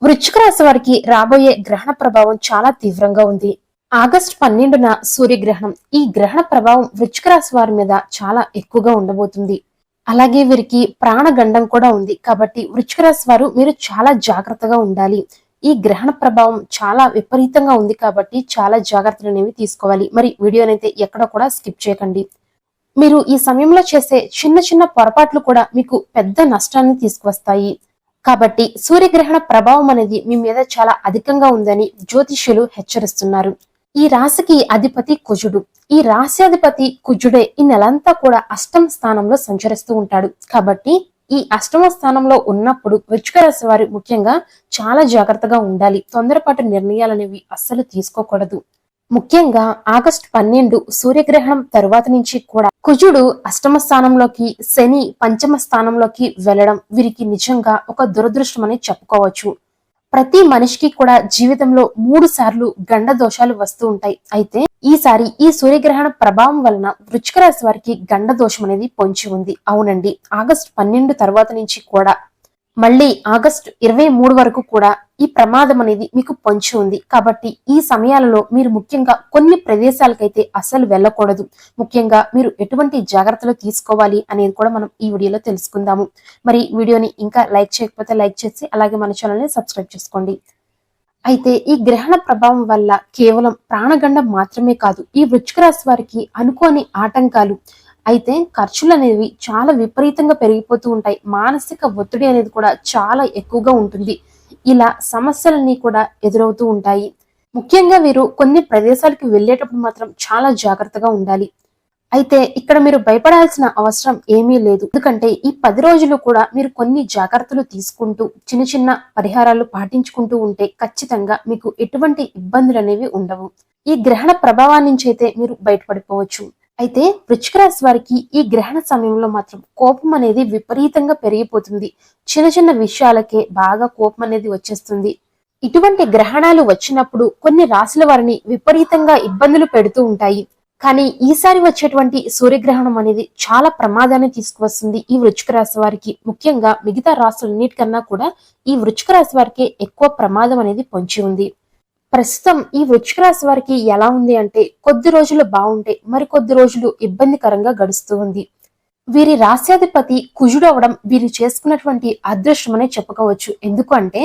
వృశ్చిక రాశి వారికి రాబోయే గ్రహణ ప్రభావం చాలా తీవ్రంగా ఉంది. ఆగస్టు 12న సూర్యగ్రహణం. ఈ గ్రహణ ప్రభావం వృశ్చిక రాశి వారి మీద చాలా ఎక్కువగా ఉండబోతుంది. అలాగే వీరికి ప్రాణగండం కూడా ఉంది. కాబట్టి వృశ్చిక రాశి వారు మీరు చాలా జాగ్రత్తగా ఉండాలి. ఈ గ్రహణ ప్రభావం చాలా విపరీతంగా ఉంది కాబట్టి చాలా జాగ్రత్తలు అనేవి తీసుకోవాలి. మరి వీడియోనైతే ఎక్కడ కూడా స్కిప్ చేయకండి. మీరు ఈ సమయంలో చేసే చిన్న చిన్న పొరపాట్లు కూడా మీకు పెద్ద నష్టాన్ని తీసుకువస్తాయి. కాబట్టి సూర్యగ్రహణ ప్రభావం అనేది మీ మీద చాలా అధికంగా ఉందని జ్యోతిష్యులు హెచ్చరిస్తున్నారు. ఈ రాశికి అధిపతి కుజుడు. ఈ రాశ్యాధిపతి కుజుడే ఈ నెలంతా కూడా అష్టమ స్థానంలో సంచరిస్తూ ఉంటాడు. కాబట్టి ఈ అష్టమ స్థానంలో ఉన్నప్పుడు వృశ్చిక రాశి వారు ముఖ్యంగా చాలా జాగ్రత్తగా ఉండాలి. తొందరపాటు నిర్ణయాలు అనేవి అస్సలు తీసుకోకూడదు. ముఖ్యంగా ఆగస్టు 12 సూర్యగ్రహణం తరువాత నుంచి కూడా కుజుడు అష్టమ స్థానంలోకి, శని పంచమ స్థానంలోకి వెళ్లడం వీరికి నిజంగా ఒక దురదృష్టం అని చెప్పుకోవచ్చు. ప్రతి మనిషికి కూడా జీవితంలో 3 సార్లు గండ దోషాలు వస్తూ ఉంటాయి. అయితే ఈసారి ఈ సూర్యగ్రహణ ప్రభావం వలన వృశ్చిక రాశి వారికి గండ దోషం అనేది పొంచి ఉంది. అవునండి, ఆగస్టు 12 తర్వాత నుంచి కూడా మళ్ళీ ఆగస్టు 23 వరకు కూడా ఈ ప్రమాదం అనేది మీకు పొంచి ఉంది. కాబట్టి ఈ సమయాలలో మీరు ముఖ్యంగా కొన్ని ప్రదేశాలకైతే అస్సలు వెళ్ళకూడదు. ముఖ్యంగా మీరు ఎటువంటి జాగ్రత్తలు తీసుకోవాలి అనేది కూడా మనం ఈ వీడియోలో తెలుసుకుందాము. మరి వీడియోని ఇంకా లైక్ చేయకపోతే లైక్ చేసి అలాగే మన ఛానల్ని సబ్స్క్రైబ్ చేసుకోండి. అయితే ఈ గ్రహణ ప్రభావం వల్ల కేవలం ప్రాణగండం మాత్రమే కాదు, ఈ వృశ్చిక రాశి వారికి అనుకోని ఆటంకాలు, అయితే ఖర్చులు అనేవి చాలా విపరీతంగా పెరిగిపోతూ ఉంటాయి. మానసిక ఒత్తిడి అనేది కూడా చాలా ఎక్కువగా ఉంటుంది. ఇలా సమస్యలన్నీ కూడా ఎదురవుతూ ఉంటాయి. ముఖ్యంగా వీరు కొన్ని ప్రదేశాలకు వెళ్ళేటప్పుడు మాత్రం చాలా జాగ్రత్తగా ఉండాలి. అయితే ఇక్కడ మీరు భయపడాల్సిన అవసరం ఏమీ లేదు. ఎందుకంటే ఈ 10 రోజులు కూడా మీరు కొన్ని జాగ్రత్తలు తీసుకుంటూ చిన్న చిన్న పరిహారాలు పాటించుకుంటూ ఉంటే ఖచ్చితంగా మీకు ఎటువంటి ఇబ్బందులు అనేవి ఉండవు. ఈ గ్రహణ ప్రభావాన్ని నుంచి అయితే మీరు బయటపడిపోవచ్చు. అయితే వృశ్చిక రాశి వారికి ఈ గ్రహణ సమయంలో మాత్రం కోపం అనేది విపరీతంగా పెరిగిపోతుంది. చిన్న చిన్న విషయాలకే బాగా కోపం అనేది వచ్చేస్తుంది. ఇటువంటి గ్రహణాలు వచ్చినప్పుడు కొన్ని రాశుల వారిని విపరీతంగా ఇబ్బందులు పెడుతూ ఉంటాయి. కానీ ఈసారి వచ్చేటువంటి సూర్యగ్రహణం అనేది చాలా ప్రమాదాన్ని తీసుకువస్తుంది ఈ వృశ్చిక రాశి వారికి. ముఖ్యంగా మిగతా రాశులన్నిటికన్నా కూడా ఈ వృశ్చిక రాశి వారికి ఎక్కువ ప్రమాదం అనేది పొంచి ఉంది. ప్రస్తుతం ఈ వృశ్చిక రాశి వారికి ఎలా ఉంది అంటే కొద్ది రోజులు బాగుంటే మరికొద్ది రోజులు ఇబ్బందికరంగా గడుస్తూ ఉంది. వీరి రాశ్యాధిపతి కుజుడు అవడం వీరు చేసుకున్నటువంటి అదృష్టం అనే చెప్పుకోవచ్చు. ఎందుకు అంటే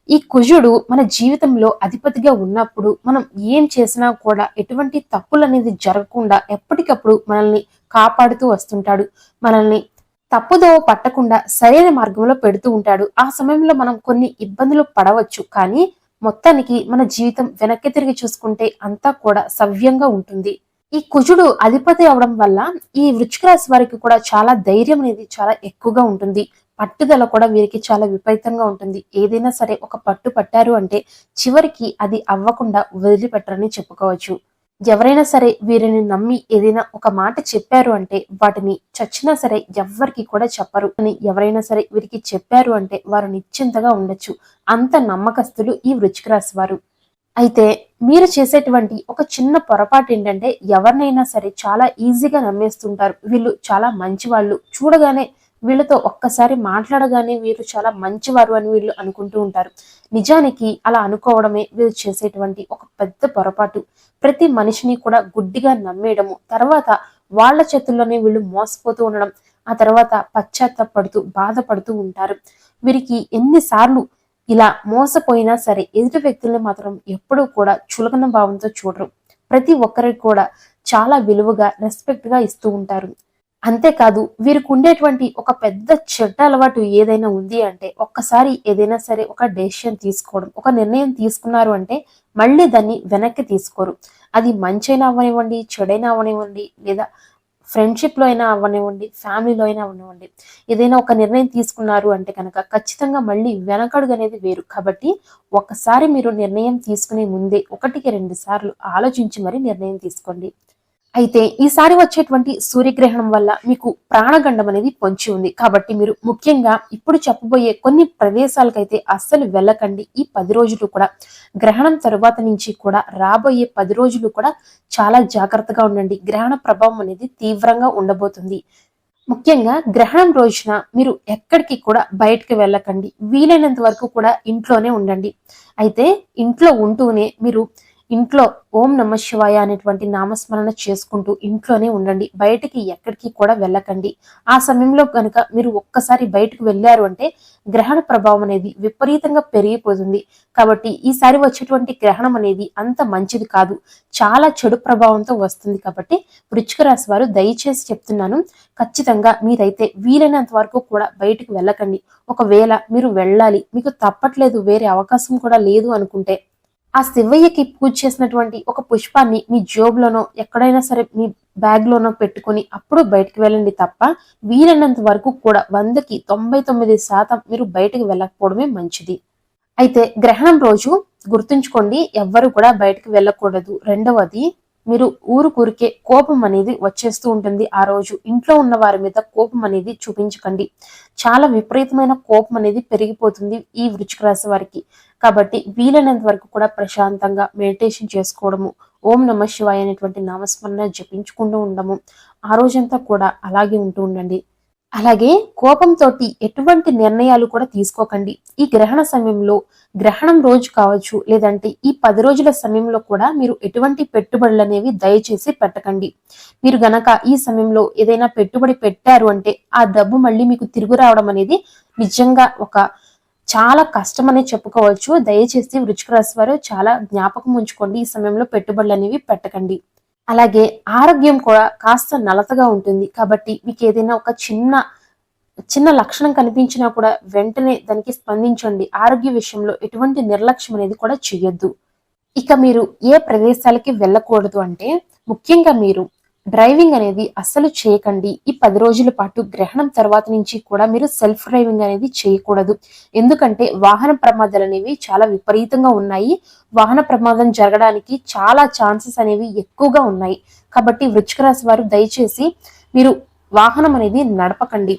ఈ కుజుడు మన జీవితంలో అధిపతిగా ఉన్నప్పుడు మనం ఏం చేసినా కూడా ఎటువంటి తప్పులు అనేది జరగకుండా ఎప్పటికప్పుడు మనల్ని కాపాడుతూ వస్తుంటాడు. మనల్ని తప్పుదోవ పట్టకుండా సరైన మార్గంలో పెడుతూ ఉంటాడు. ఆ సమయంలో మనం కొన్ని ఇబ్బందులు పడవచ్చు, కానీ మొత్తానికి మన జీవితం వెనక్కి తిరిగి చూసుకుంటే అంతా కూడా సవ్యంగా ఉంటుంది. ఈ కుజుడు అధిపతి అవడం వల్ల ఈ వృశ్చిక రాశి వారికి కూడా చాలా ధైర్యం అనేది చాలా ఎక్కువగా ఉంటుంది. పట్టుదల కూడా వీరికి చాలా విపరీతంగా ఉంటుంది. ఏదైనా సరే ఒక పట్టు పట్టారు అంటే చివరికి అది అవ్వకుండా వదిలిపెట్టరని చెప్పుకోవచ్చు. ఎవరైనా సరే వీరిని నమ్మి ఏదైనా ఒక మాట చెప్పారు అంటే వాటిని చచ్చినా సరే ఎవ్వరికి కూడా చెప్పరు అని ఎవరైనా సరే వీరికి చెప్పారు అంటే వారు నిశ్చింతగా ఉండొచ్చు. అంత నమ్మకస్తులు ఈ వృశ్చిక రాశి వారు. అయితే మీరు చేసేటువంటి ఒక చిన్న పొరపాటు ఏంటంటే ఎవరినైనా సరే చాలా ఈజీగా నమ్మేస్తుంటారు. వీళ్ళు చాలా మంచి వాళ్ళు, చూడగానే వీళ్ళతో ఒక్కసారి మాట్లాడగానే వీరు చాలా మంచివారు అని వీళ్ళు అనుకుంటూ ఉంటారు. నిజానికి అలా అనుకోవడమే వీళ్ళు చేసేటువంటి ఒక పెద్ద పొరపాటు. ప్రతి మనిషిని కూడా గుడ్డిగా నమ్మేయడము, తర్వాత వాళ్ళ చేతుల్లోనే వీళ్ళు మోసపోతూ ఉండడం, ఆ తర్వాత పశ్చాత్తాపడుతూ బాధపడుతూ ఉంటారు. వీరికి ఎన్నిసార్లు ఇలా మోసపోయినా సరే ఎదుటి వ్యక్తుల్ని మాత్రం ఎప్పుడూ కూడా చులకన భావంతో చూడరు. ప్రతి ఒక్కరికి కూడా చాలా విలువగా రెస్పెక్ట్ గా ఇస్తూ ఉంటారు. అంతేకాదు వీరికి ఉండేటువంటి ఒక పెద్ద చెడ్డ అలవాటు ఏదైనా ఉంది అంటే ఒక్కసారి ఏదైనా సరే ఒక డెసిషన్ తీసుకోవడం, ఒక నిర్ణయం తీసుకున్నారు అంటే మళ్ళీ దాన్ని వెనక్కి తీసుకోరు. అది మంచైనా అవ్వనివ్వండి, చెడైనా అవ్వనివ్వండి, లేదా ఫ్రెండ్షిప్ లో అయినా అవ్వనివ్వండి, ఫ్యామిలీలో అయినా అవ్వనివ్వండి, ఏదైనా ఒక నిర్ణయం తీసుకున్నారు అంటే కనుక ఖచ్చితంగా మళ్ళీ వెనకడుగు అనేది వేరు. కాబట్టి ఒకసారి మీరు నిర్ణయం తీసుకునే ముందే 1-2 సార్లు ఆలోచించి మరి నిర్ణయం తీసుకోండి. అయితే ఈసారి వచ్చేటువంటి సూర్యగ్రహణం వల్ల మీకు ప్రాణగండం అనేది పొంచి ఉంది. కాబట్టి మీరు ముఖ్యంగా ఇప్పుడు చెప్పబోయే కొన్ని ప్రదేశాలకైతే అస్సలు వెళ్ళకండి. ఈ 10 రోజులు కూడా గ్రహణం తరువాత నుంచి కూడా రాబోయే 10 రోజులు కూడా చాలా జాగ్రత్తగా ఉండండి. గ్రహణ ప్రభావం అనేది తీవ్రంగా ఉండబోతుంది. ముఖ్యంగా గ్రహణం రోజున మీరు ఎక్కడికి కూడా బయటకు వెళ్ళకండి. వీలైనంత వరకు కూడా ఇంట్లోనే ఉండండి. అయితే ఇంట్లో ఉంటూనే మీరు ఇంట్లో ఓం నమ శివాయ అనేటువంటి నామస్మరణ చేసుకుంటూ ఇంట్లోనే ఉండండి. బయటికి ఎక్కడికి కూడా వెళ్ళకండి. ఆ సమయంలో కనుక మీరు ఒక్కసారి బయటకు వెళ్ళారు అంటే గ్రహణ ప్రభావం అనేది విపరీతంగా పెరిగిపోతుంది. కాబట్టి ఈసారి వచ్చేటువంటి గ్రహణం అనేది అంత మంచిది కాదు, చాలా చెడు ప్రభావంతో వస్తుంది. కాబట్టి వృశ్చిక రాశి వారు దయచేసి చెప్తున్నాను, ఖచ్చితంగా మీరైతే వీలైనంత వరకు కూడా బయటకు వెళ్ళకండి. ఒకవేళ మీరు వెళ్ళాలి, మీకు తప్పట్లేదు, వేరే అవకాశం కూడా లేదు అనుకుంటే ఆ శివయ్యకి పూజ చేసినటువంటి ఒక పుష్పాన్ని మీ జోబులోనో ఎక్కడైనా సరే మీ బ్యాగ్ లోనో పెట్టుకుని అప్పుడు బయటకు వెళ్ళండి తప్ప వీలైనంత వరకు కూడా 100కి 99% మీరు బయటకు వెళ్ళకపోవడమే మంచిది. అయితే గ్రహణం రోజు గుర్తుంచుకోండి, ఎవ్వరు కూడా బయటకు వెళ్ళకూడదు. రెండవది, మీరు ఊరికే కోపం అనేది వచ్చేస్తూ ఉంటుంది. ఆ రోజు ఇంట్లో ఉన్న వారి మీద కోపం అనేది చూపించకండి. చాలా విపరీతమైన కోపం అనేది పెరిగిపోతుంది ఈ వృశ్చిక రాశి వారికి. కాబట్టి వీలైనంత వరకు కూడా ప్రశాంతంగా మెడిటేషన్ చేసుకోవడము, ఓం నమ శివాయ అనేటువంటి నామస్మరణ జపించుకుంటూ ఉండము, ఆ రోజంతా కూడా అలాగే ఉంటూ ఉండండి. అలాగే కోపంతో ఎటువంటి నిర్ణయాలు కూడా తీసుకోకండి. ఈ గ్రహణ సమయంలో, గ్రహణం రోజు కావచ్చు లేదంటే ఈ 10 రోజుల సమయంలో కూడా మీరు ఎటువంటి పెట్టుబడులు అనేవి దయచేసి పెట్టకండి. మీరు గనక ఈ సమయంలో ఏదైనా పెట్టుబడి పెట్టారు అంటే ఆ డబ్బు మళ్ళీ మీకు తిరిగి రావడం అనేది నిజంగా చాలా కష్టం అనే చెప్పుకోవచ్చు. దయచేసి వృశ్చిక రాశి వారు చాలా జ్ఞాపకం ఉంచుకోండి, ఈ సమయంలో పెట్టుబడులు అనేవి పెట్టకండి. అలాగే ఆరోగ్యం కూడా కాస్త నలతగా ఉంటుంది. కాబట్టి మీకు ఏదైనా ఒక చిన్న లక్షణం కనిపించినా కూడా వెంటనే దానికి స్పందించండి. ఆరోగ్య విషయంలో ఎటువంటి నిర్లక్ష్యం అనేది కూడా చేయొద్దు. ఇక మీరు ఏ ప్రదేశాలకి వెళ్ళకూడదు అంటే, ముఖ్యంగా మీరు డ్రైవింగ్ అనేది అస్సలు చేయకండి. ఈ 10 రోజుల పాటు గ్రహణం తర్వాత నుంచి కూడా మీరు సెల్ఫ్ డ్రైవింగ్ అనేది చేయకూడదు. ఎందుకంటే వాహన ప్రమాదాలు అనేవి చాలా విపరీతంగా ఉన్నాయి. వాహన ప్రమాదం జరగడానికి చాలా ఛాన్సెస్ అనేవి ఎక్కువగా ఉన్నాయి. కాబట్టి వృశ్చిక రాశి వారు దయచేసి మీరు వాహనం అనేది నడపకండి.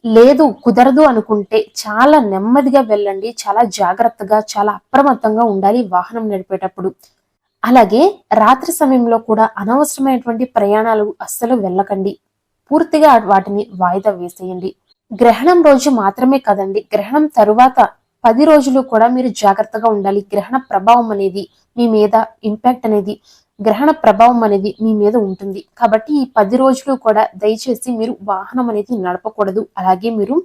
లేదు కుదరదు అనుకుంటే చాలా నెమ్మదిగా వెళ్ళండి. చాలా జాగ్రత్తగా, చాలా అప్రమత్తంగా ఉండాలి వాహనం నడిపేటప్పుడు. అలాగే రాత్రి సమయంలో కూడా అనవసరమైనటువంటి ప్రయాణాలు అస్సలు వెళ్ళకండి. పూర్తిగా వాటిని వాయిదా వేసేయండి. గ్రహణం రోజు మాత్రమే కదండి, గ్రహణం తరువాత 10 రోజులు కూడా మీరు జాగ్రత్తగా ఉండాలి. గ్రహణ ప్రభావం అనేది మీ మీద ఇంపాక్ట్ అనేది గ్రహణ ప్రభావం అనేది మీ మీద ఉంటుంది. కాబట్టి ఈ 10 రోజులు కూడా దయచేసి మీరు వాహనం అనేది నడపకూడదు. అలాగే మీరు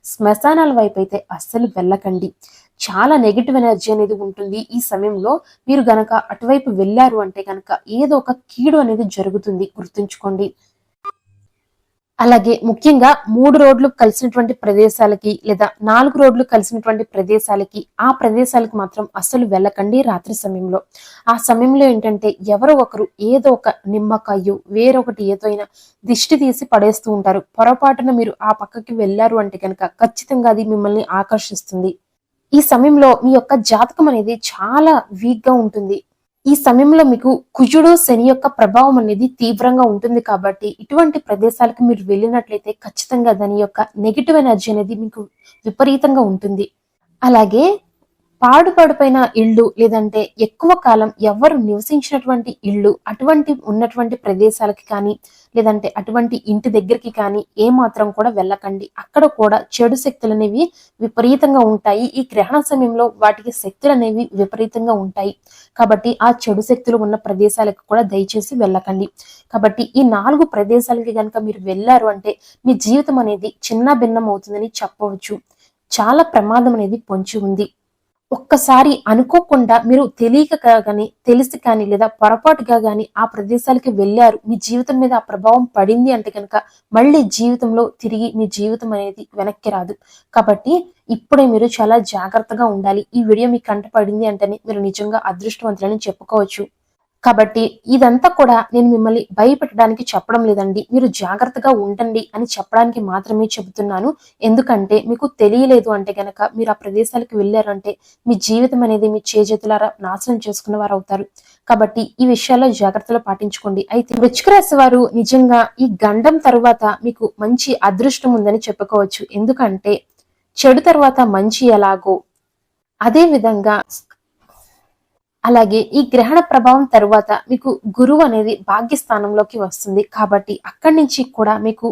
శ్మశానాల వైపు అయితే అస్సలు వెళ్ళకండి. చాలా నెగిటివ్ ఎనర్జీ అనేది ఉంటుంది ఈ సమయంలో. మీరు గనక అటువైపు వెళ్ళారు అంటే గనక ఏదో ఒక కీడు అనేది జరుగుతుంది, గుర్తుంచుకోండి. అలాగే ముఖ్యంగా 3 రోడ్లు కలిసినటువంటి ప్రదేశాలకి లేదా 4 రోడ్లు కలిసినటువంటి ప్రదేశాలకి, ఆ ప్రదేశాలకు మాత్రం అస్సలు వెళ్ళకండి రాత్రి సమయంలో. ఆ సమయంలో ఏంటంటే ఎవరో ఒకరు ఏదో ఒక నిమ్మకాయో వేరొకటి ఏదో అయినా దిష్టి తీసి పడేస్తూ ఉంటారు. పొరపాటున మీరు ఆ పక్కకి వెళ్ళారు అంటే కనుక ఖచ్చితంగా అది మిమ్మల్ని ఆకర్షిస్తుంది. ఈ సమయంలో మీ యొక్క జాతకం అనేది చాలా వీక్ గా ఉంటుంది. ఈ సమయంలో మీకు కుజుడు శని యొక్క ప్రభావం అనేది తీవ్రంగా ఉంటుంది. కాబట్టి ఇటువంటి ప్రదేశాలకు మీరు వెళ్ళినట్లయితే ఖచ్చితంగా దాని యొక్క నెగిటివ్ ఎనర్జీ అనేది మీకు విపరీతంగా ఉంటుంది. అలాగే పాడుపడిపోయిన ఇళ్ళు లేదంటే ఎక్కువ కాలం ఎవరు నివసించినటువంటి ఇళ్ళు అటువంటి ఉన్నటువంటి ప్రదేశాలకి కానీ లేదంటే అటువంటి ఇంటి దగ్గరికి కానీ ఏమాత్రం కూడా వెళ్ళకండి. అక్కడ కూడా చెడు శక్తులు అనేవి విపరీతంగా ఉంటాయి. ఈ గ్రహణ సమయంలో వాటికి శక్తులు అనేవి విపరీతంగా ఉంటాయి. కాబట్టి ఆ చెడు శక్తులు ఉన్న ప్రదేశాలకు కూడా దయచేసి వెళ్ళకండి. కాబట్టి ఈ 4 ప్రదేశాలకి కనుక మీరు వెళ్ళారు అంటే మీ జీవితం అనేది చిన్న భిన్నం అవుతుందని చెప్పవచ్చు. చాలా ప్రమాదం అనేది పొంచి ఉంది. ఒక్కసారి అనుకోకుండా మీరు తెలియక కానీ తెలిసి కానీ లేదా పొరపాటుగా కానీ ఆ ప్రదేశాలకి వెళ్ళారు, మీ జీవితం మీద ఆ ప్రభావం పడింది అంటే కనుక మళ్ళీ జీవితంలో తిరిగి మీ జీవితం అనేది వెనక్కి రాదు. కాబట్టి ఇప్పుడే మీరు చాలా జాగ్రత్తగా ఉండాలి. ఈ వీడియో మీకు కంటపడింది అంటేనే మీరు నిజంగా అదృష్టవంతులని చెప్పుకోవచ్చు. కాబట్టి ఇదంతా కూడా నేను మిమ్మల్ని భయపెట్టడానికి చెప్పడం లేదండి, మీరు జాగ్రత్తగా ఉండండి అని చెప్పడానికి మాత్రమే చెబుతున్నాను. ఎందుకంటే మీకు తెలియలేదు అంటే గనక మీరు ఆ ప్రదేశాలకు వెళ్ళారంటే మీ జీవితం అనేది మీ చేజేతులారా నాశనం చేసుకున్న వారు అవుతారు. కాబట్టి ఈ విషయాల్లో జాగ్రత్తలు పాటించుకోండి. అయితే వృశ్చిక రాశి వారు నిజంగా ఈ గండం తరువాత మీకు మంచి అదృష్టం ఉందని చెప్పుకోవచ్చు. ఎందుకంటే చెడు తర్వాత మంచి ఎలాగో అదే విధంగా అలాగే ఈ గ్రహణ ప్రభావం తరువాత మీకు గురువు అనేది భాగ్యస్థానంలోకి వస్తుంది. కాబట్టి అక్కడి నుంచి కూడా మీకు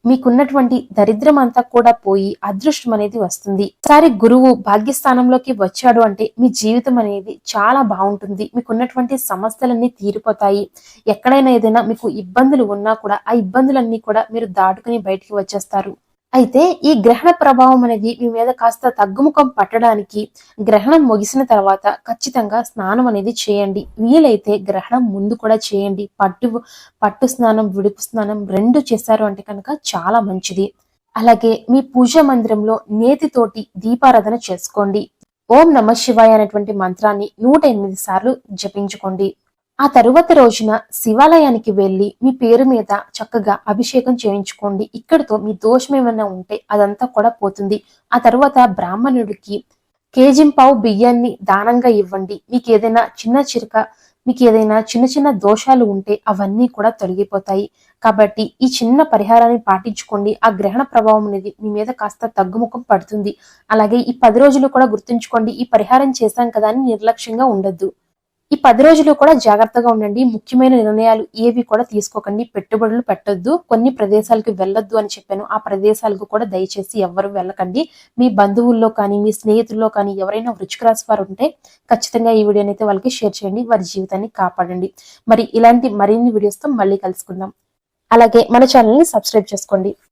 మీకున్నటువంటి దరిద్రం అంతా కూడా పోయి అదృష్టం అనేది వస్తుంది. ఒకసారి గురువు భాగ్యస్థానంలోకి వచ్చాడు అంటే మీ జీవితం అనేది చాలా బాగుంటుంది. మీకున్నటువంటి సమస్యలన్నీ తీరిపోతాయి. ఎక్కడైనా ఏదైనా మీకు ఇబ్బందులు ఉన్నా కూడా ఆ ఇబ్బందులన్నీ కూడా మీరు దాటుకుని బయటికి వచ్చేస్తారు. అయితే ఈ గ్రహణ ప్రభావం అనేది మీ మీద కాస్త తగ్గుముఖం పట్టడానికి గ్రహణం ముగిసిన తర్వాత ఖచ్చితంగా స్నానం అనేది చేయండి. వీలైతే గ్రహణం ముందు కూడా చేయండి. పట్టు స్నానం, విడుపు స్నానం 2 చేశారు అంటే కనుక చాలా మంచిది. అలాగే మీ పూజా మందిరంలో నేతితోటి దీపారాధన చేసుకోండి. ఓం నమ శివాయ అనేటువంటి మంత్రాన్ని 108 సార్లు జపించుకోండి. ఆ తరువాత రోజున శివాలయానికి వెళ్లి మీ పేరు మీద చక్కగా అభిషేకం చేయించుకోండి. ఇక్కడితో మీ దోషం ఏమైనా ఉంటే అదంతా కూడా పోతుంది. ఆ తర్వాత బ్రాహ్మణుడికి కేజింపావు బియ్యాన్ని దానంగా ఇవ్వండి. మీకు ఏదైనా చిన్న చిన్న దోషాలు ఉంటే అవన్నీ కూడా తొలగిపోతాయి. కాబట్టి ఈ చిన్న పరిహారాన్ని పాటించుకోండి. ఆ గ్రహణ ప్రభావం అనేది మీ మీద కాస్త తగ్గుముఖం పడుతుంది. అలాగే ఈ 10 రోజులు కూడా గుర్తుంచుకోండి, ఈ పరిహారం చేశాం కదా అని నిర్లక్ష్యంగా ఉండొద్దు. ఈ 10 రోజులు కూడా జాగ్రత్తగా ఉండండి. ముఖ్యమైన నిర్ణయాలు ఏవి కూడా తీసుకోకండి. పెట్టుబడులు పెట్టొద్దు. కొన్ని ప్రదేశాలకు వెళ్ళొద్దు అని చెప్పాను. ఆ ప్రదేశాలకు కూడా దయచేసి ఎవ్వరు వెళ్ళకండి. మీ బంధువుల్లో కానీ, మీ స్నేహితుల్లో కానీ ఎవరైనా వృశ్చిక రాశి వారు ఉంటే ఖచ్చితంగా ఈ వీడియోని అయితే వాళ్ళకి షేర్ చేయండి. వారి జీవితాన్ని కాపాడండి. మరి ఇలాంటి మరిన్ని వీడియోస్తో మళ్ళీ కలుసుకుందాం. అలాగే మన ఛానల్ని సబ్స్క్రైబ్ చేసుకోండి.